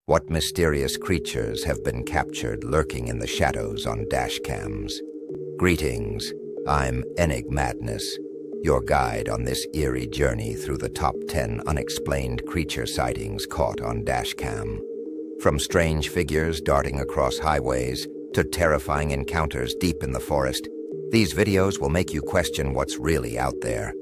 What mysterious creatures have been captured lurking in the shadows on Dashcams? Greetings, I'm Enigmadness, your guide on this eerie journey through the top 10 unexplained creature sightings caught on Dashcam. From strange figures darting across highways to terrifying encounters deep in the forest, these videos will make you question what's really out there.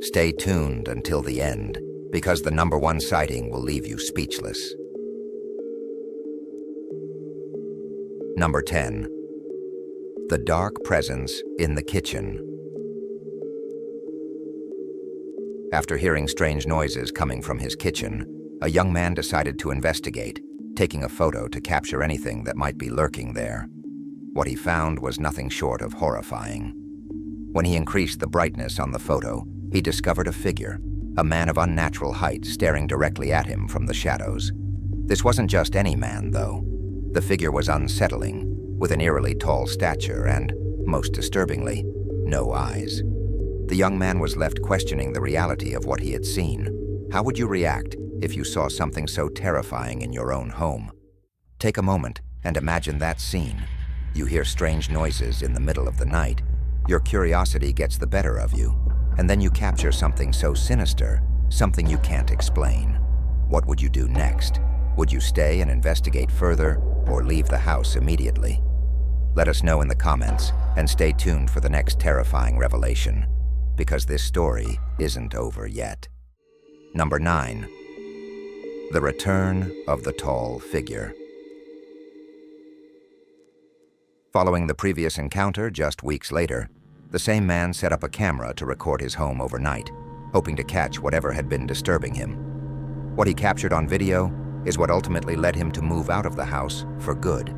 Stay tuned until the end, because the number one sighting will leave you speechless. Number 10. The dark presence in the kitchen. After hearing strange noises coming from his kitchen, a young man decided to investigate, taking a photo to capture anything that might be lurking there. What he found was nothing short of horrifying. When he increased the brightness on the photo, he discovered a figure, a man of unnatural height staring directly at him from the shadows. This wasn't just any man, though. The figure was unsettling, with an eerily tall stature and, most disturbingly, no eyes. The young man was left questioning the reality of what he had seen. How would you react if you saw something so terrifying in your own home? Take a moment and imagine that scene. You hear strange noises in the middle of the night. Your curiosity gets the better of you, and then you capture something so sinister, something you can't explain. What would you do next? Would you stay and investigate further, or leave the house immediately? Let us know in the comments, and stay tuned for the next terrifying revelation, because this story isn't over yet. Number 9. The return of the tall figure. Following the previous encounter just weeks later, the same man set up a camera to record his home overnight, hoping to catch whatever had been disturbing him. What he captured on video is what ultimately led him to move out of the house for good.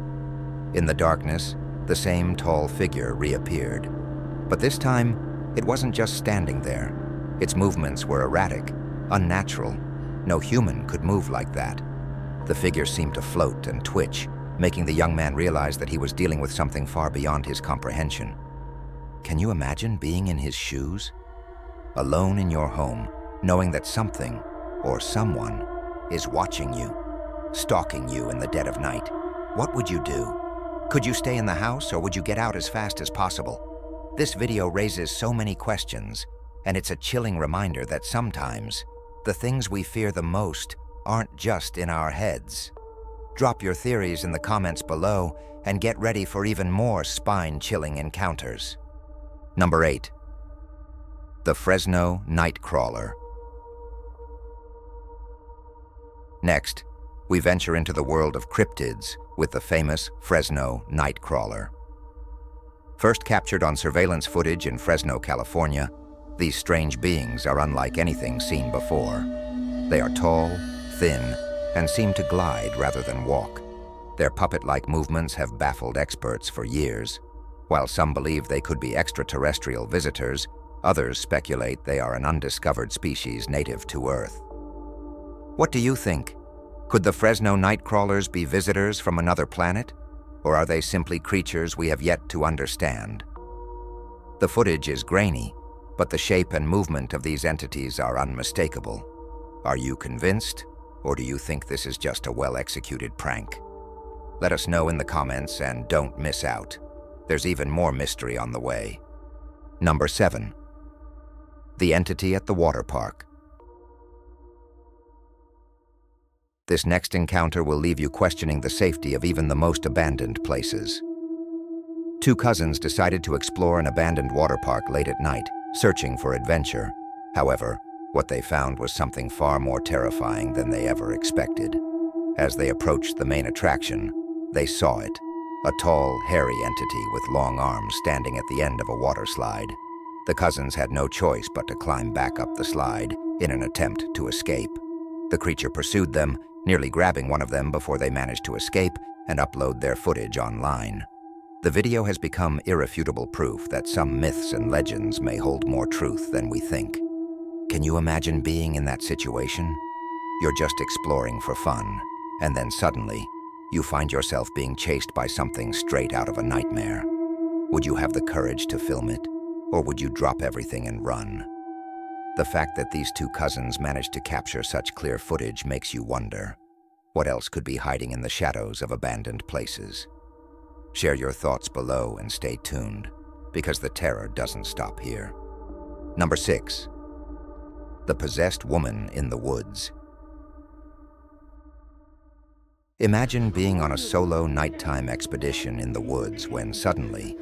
In the darkness, the same tall figure reappeared. But this time, it wasn't just standing there. Its movements were erratic, unnatural. No human could move like that. The figure seemed to float and twitch, making the young man realize that he was dealing with something far beyond his comprehension. Can you imagine being in his shoes? Alone in your home, knowing that something, or someone, is watching you, stalking you in the dead of night. What would you do? Could you stay in the house, or would you get out as fast as possible? This video raises so many questions, and it's a chilling reminder that sometimes the things we fear the most aren't just in our heads. Drop your theories in the comments below and get ready for even more spine-chilling encounters. Number 8. The Fresno Nightcrawler. Next, we venture into the world of cryptids with the famous Fresno Nightcrawler. First captured on surveillance footage in Fresno, California, these strange beings are unlike anything seen before. They are tall, thin, and seem to glide rather than walk. Their puppet-like movements have baffled experts for years. While some believe they could be extraterrestrial visitors, others speculate they are an undiscovered species native to Earth. What do you think? Could the Fresno Nightcrawlers be visitors from another planet? Or are they simply creatures we have yet to understand? The footage is grainy, but the shape and movement of these entities are unmistakable. Are you convinced, or do you think this is just a well-executed prank? Let us know in the comments and don't miss out. There's even more mystery on the way. Number 7. The entity at the water park. This next encounter will leave you questioning the safety of even the most abandoned places. Two cousins decided to explore an abandoned water park late at night, searching for adventure. However, what they found was something far more terrifying than they ever expected. As they approached the main attraction, they saw it, a tall, hairy entity with long arms standing at the end of a water slide. The cousins had no choice but to climb back up the slide in an attempt to escape. The creature pursued them, nearly grabbing one of them before they managed to escape and upload their footage online. The video has become irrefutable proof that some myths and legends may hold more truth than we think. Can you imagine being in that situation? You're just exploring for fun, and then suddenly, you find yourself being chased by something straight out of a nightmare. Would you have the courage to film it, or would you drop everything and run? The fact that these two cousins managed to capture such clear footage makes you wonder, What else could be hiding in the shadows of abandoned places? Share your thoughts below and stay tuned, because the terror doesn't stop here. Number 6. The possessed woman in the woods. Imagine being on a solo nighttime expedition in the woods when suddenly,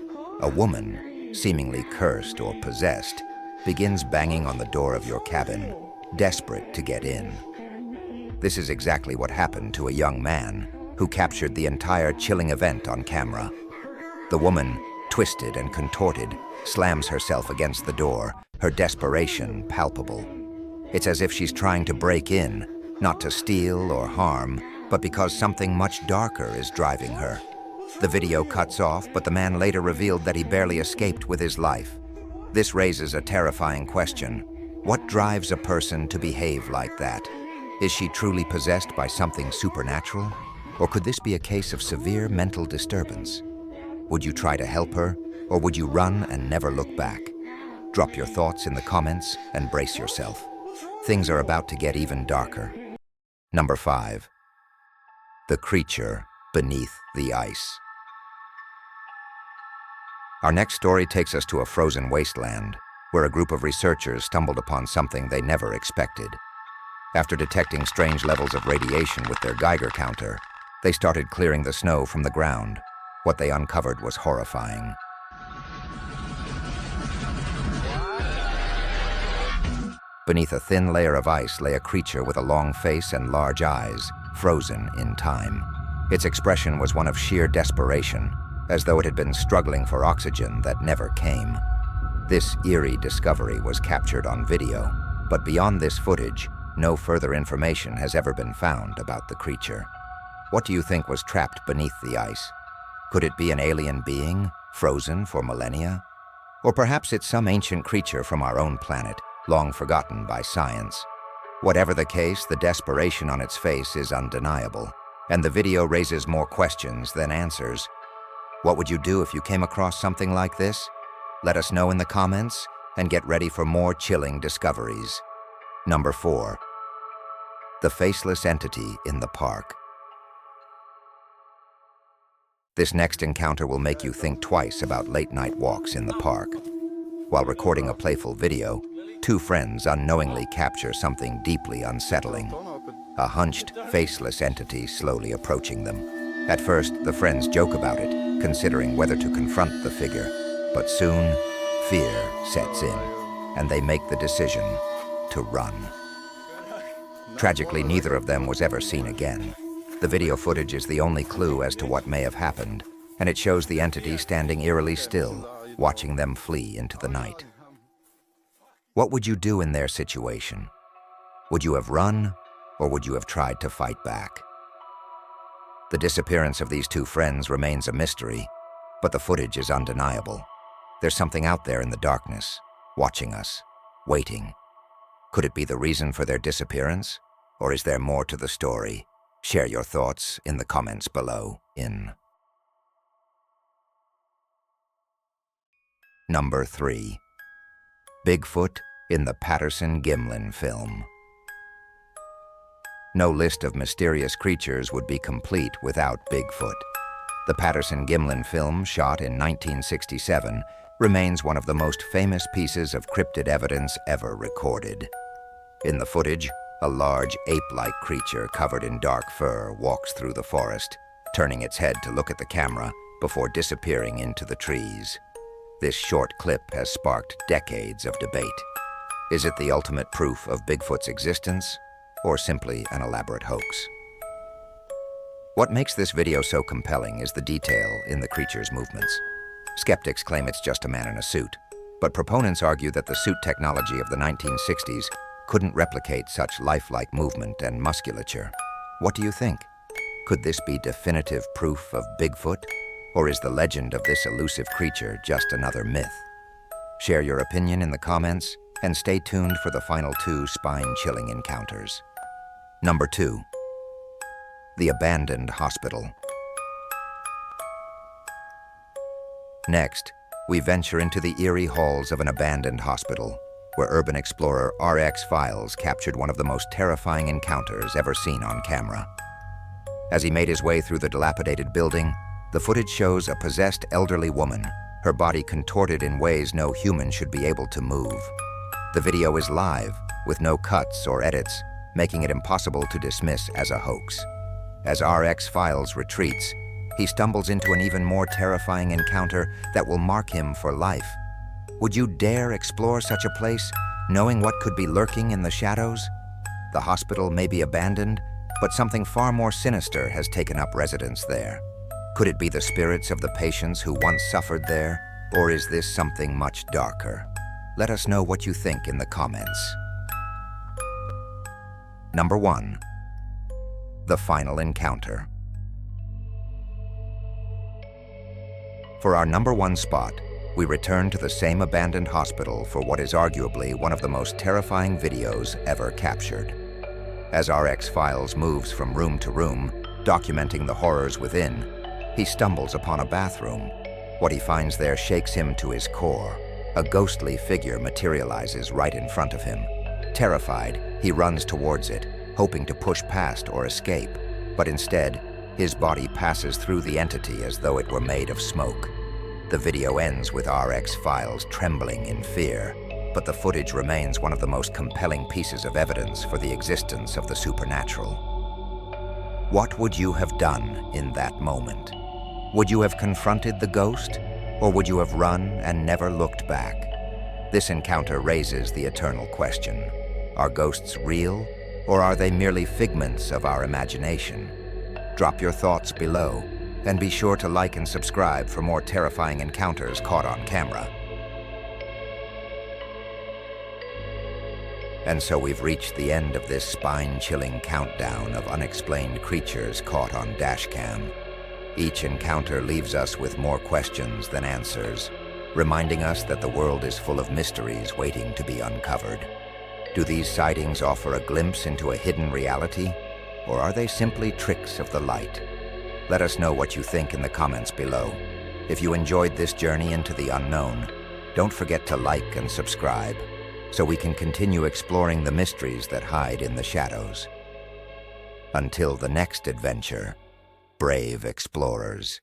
a woman, seemingly cursed or possessed, begins banging on the door of your cabin, desperate to get in. This is exactly what happened to a young man who captured the entire chilling event on camera. The woman, twisted and contorted, slams herself against the door, her desperation palpable. It's as if she's trying to break in, not to steal or harm, but because something much darker is driving her. The video cuts off, but the man later revealed that he barely escaped with his life. This raises a terrifying question. What drives a person to behave like that? Is she truly possessed by something supernatural? Or could this be a case of severe mental disturbance? Would you try to help her, or would you run and never look back? Drop your thoughts in the comments and brace yourself. Things are about to get even darker. Number 5. The creature beneath the ice. Our next story takes us to a frozen wasteland, where a group of researchers stumbled upon something they never expected. After detecting strange levels of radiation with their Geiger counter, they started clearing the snow from the ground. What they uncovered was horrifying. Beneath a thin layer of ice lay a creature with a long face and large eyes, frozen in time. Its expression was one of sheer desperation, as though it had been struggling for oxygen that never came. This eerie discovery was captured on video, but beyond this footage, no further information has ever been found about the creature. What do you think was trapped beneath the ice? Could it be an alien being, frozen for millennia? Or perhaps it's some ancient creature from our own planet, long forgotten by science. Whatever the case, the desperation on its face is undeniable, and the video raises more questions than answers. What would you do if you came across something like this? Let us know in the comments, and get ready for more chilling discoveries. Number 4. The faceless entity in the park. This next encounter will make you think twice about late-night walks in the park. While recording a playful video, 2 friends unknowingly capture something deeply unsettling. A hunched, faceless entity slowly approaching them. At first, the friends joke about it, considering whether to confront the figure. But soon, fear sets in, and they make the decision to run. Tragically, neither of them was ever seen again. The video footage is the only clue as to what may have happened, and it shows the entity standing eerily still, watching them flee into the night. What would you do in their situation? Would you have run, or would you have tried to fight back? The disappearance of these 2 friends remains a mystery, but the footage is undeniable. There's something out there in the darkness, watching us, waiting. Could it be the reason for their disappearance, or is there more to the story? Share your thoughts in the comments below. Number 3. Bigfoot in the Patterson-Gimlin film. No list of mysterious creatures would be complete without Bigfoot. The Patterson-Gimlin film, shot in 1967, remains one of the most famous pieces of cryptid evidence ever recorded. In the footage, a large ape-like creature covered in dark fur walks through the forest, turning its head to look at the camera before disappearing into the trees. This short clip has sparked decades of debate. Is it the ultimate proof of Bigfoot's existence, or simply an elaborate hoax? What makes this video so compelling is the detail in the creature's movements. Skeptics claim it's just a man in a suit, but proponents argue that the suit technology of the 1960s couldn't replicate such lifelike movement and musculature. What do you think? Could this be definitive proof of Bigfoot? Or is the legend of this elusive creature just another myth? Share your opinion in the comments, and stay tuned for the final 2 spine-chilling encounters. Number 2. The abandoned hospital. Next, we venture into the eerie halls of an abandoned hospital, where urban explorer RX Files captured one of the most terrifying encounters ever seen on camera. As he made his way through the dilapidated building, the footage shows a possessed elderly woman, her body contorted in ways no human should be able to move. The video is live, with no cuts or edits, making it impossible to dismiss as a hoax. As RX Files retreats, he stumbles into an even more terrifying encounter that will mark him for life. Would you dare explore such a place, knowing what could be lurking in the shadows? The hospital may be abandoned, but something far more sinister has taken up residence there. Could it be the spirits of the patients who once suffered there, or is this something much darker? Let us know what you think in the comments. Number 1. The Final Encounter. For our number 1 spot, we return to the same abandoned hospital for what is arguably one of the most terrifying videos ever captured. As RX Files moves from room to room, documenting the horrors within, he stumbles upon a bathroom. What he finds there shakes him to his core. A ghostly figure materializes right in front of him. Terrified, he runs towards it, hoping to push past or escape, but instead, his body passes through the entity as though it were made of smoke. The video ends with RX Files trembling in fear, but the footage remains one of the most compelling pieces of evidence for the existence of the supernatural. What would you have done in that moment? Would you have confronted the ghost, or would you have run and never looked back? This encounter raises the eternal question: are ghosts real, or are they merely figments of our imagination? Drop your thoughts below, and be sure to like and subscribe for more terrifying encounters caught on camera. And so we've reached the end of this spine-chilling countdown of unexplained creatures caught on Dashcam. Each encounter leaves us with more questions than answers, reminding us that the world is full of mysteries waiting to be uncovered. Do these sightings offer a glimpse into a hidden reality, or are they simply tricks of the light? Let us know what you think in the comments below. If you enjoyed this journey into the unknown, don't forget to like and subscribe, so we can continue exploring the mysteries that hide in the shadows. Until the next adventure, brave explorers.